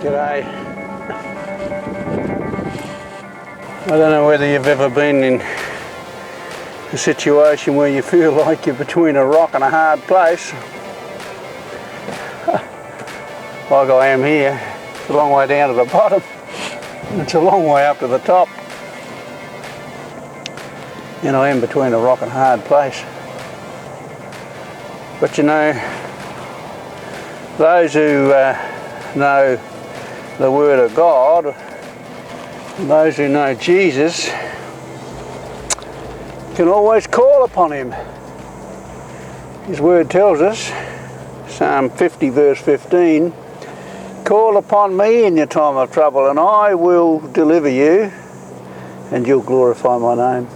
G'day. I don't know whether you've ever been in a situation where you feel like you're between a rock and a hard place. Like I am here. It's a long way down to the bottom. It's a long way up to the top. And I am between a rock and a hard place. But you know, those who know the Word of God, those who know Jesus, can always call upon Him. His Word tells us, Psalm 50 verse 15, "Call upon me in your time of trouble and I will deliver you and you'll glorify my name."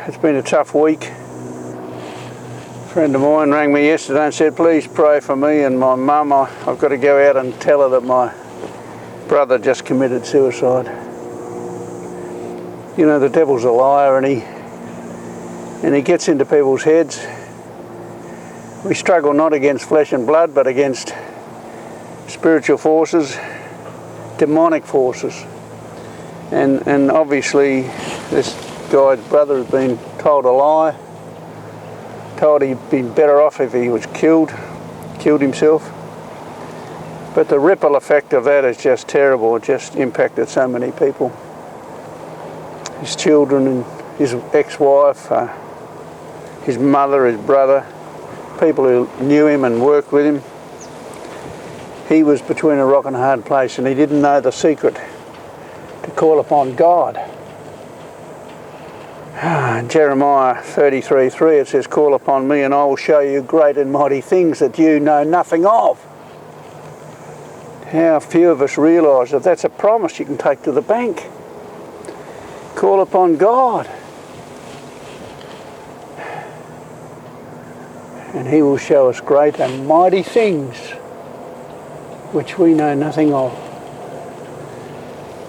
It's been a tough week. A friend of mine rang me yesterday and said, "Please pray for me and my mum. I've got to go out and tell her that my brother just committed suicide." You know, the devil's a liar, and he gets into people's heads. We struggle not against flesh and blood, but against spiritual forces, demonic forces. And obviously this guy's brother has been told a lie, told he'd been better off if he was killed himself. But the ripple effect of that is just terrible. It just impacted so many people. His children and his ex-wife, his mother, his brother, people who knew him and worked with him. He was between a rock and a hard place, and he didn't know the secret to call upon God. In Jeremiah 33:3 it says, "Call upon me and I will show you great and mighty things that you know nothing of." How few of us realise that that's a promise you can take to the bank. Call upon God and He will show us great and mighty things which we know nothing of.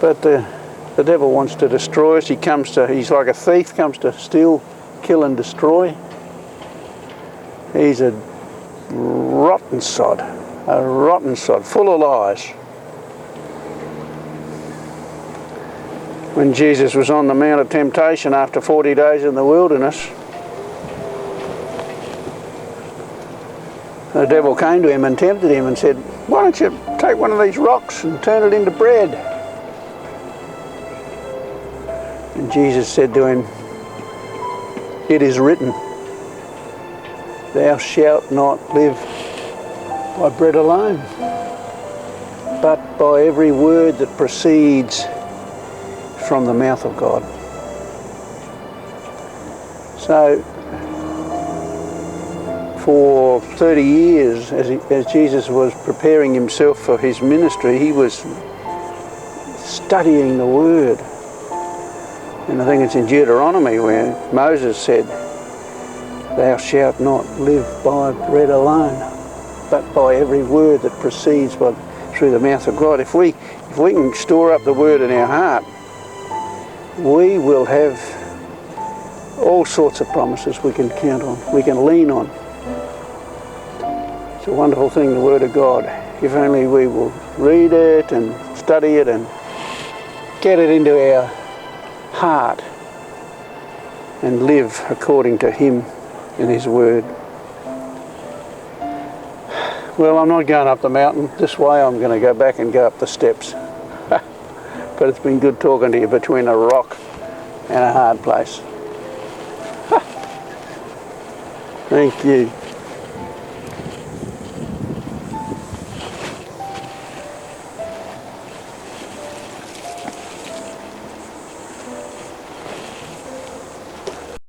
But the devil wants to destroy us. He's like a thief, comes to steal, kill and destroy. He's a rotten sod, full of lies. When Jesus was on the Mount of Temptation after 40 days in the wilderness, the devil came to him and tempted him and said, "Why don't you take one of these rocks and turn it into bread?" And Jesus said to him, "It is written, thou shalt not live by bread alone, but by every word that proceeds from the mouth of God." So for 30 years, as Jesus was preparing himself for his ministry, he was studying the Word. And I think it's in Deuteronomy where Moses said, "Thou shalt not live by bread alone, but by every word that proceeds through the mouth of God." If we can store up the Word in our heart, we will have all sorts of promises we can count on, we can lean on. It's a wonderful thing, the Word of God. If only we will read it and study it and get it into our heart and live according to Him and His Word. Well, I'm not going up the mountain this way. I'm going to go back and go up the steps. But it's been good talking to you between a rock and a hard place. Thank you.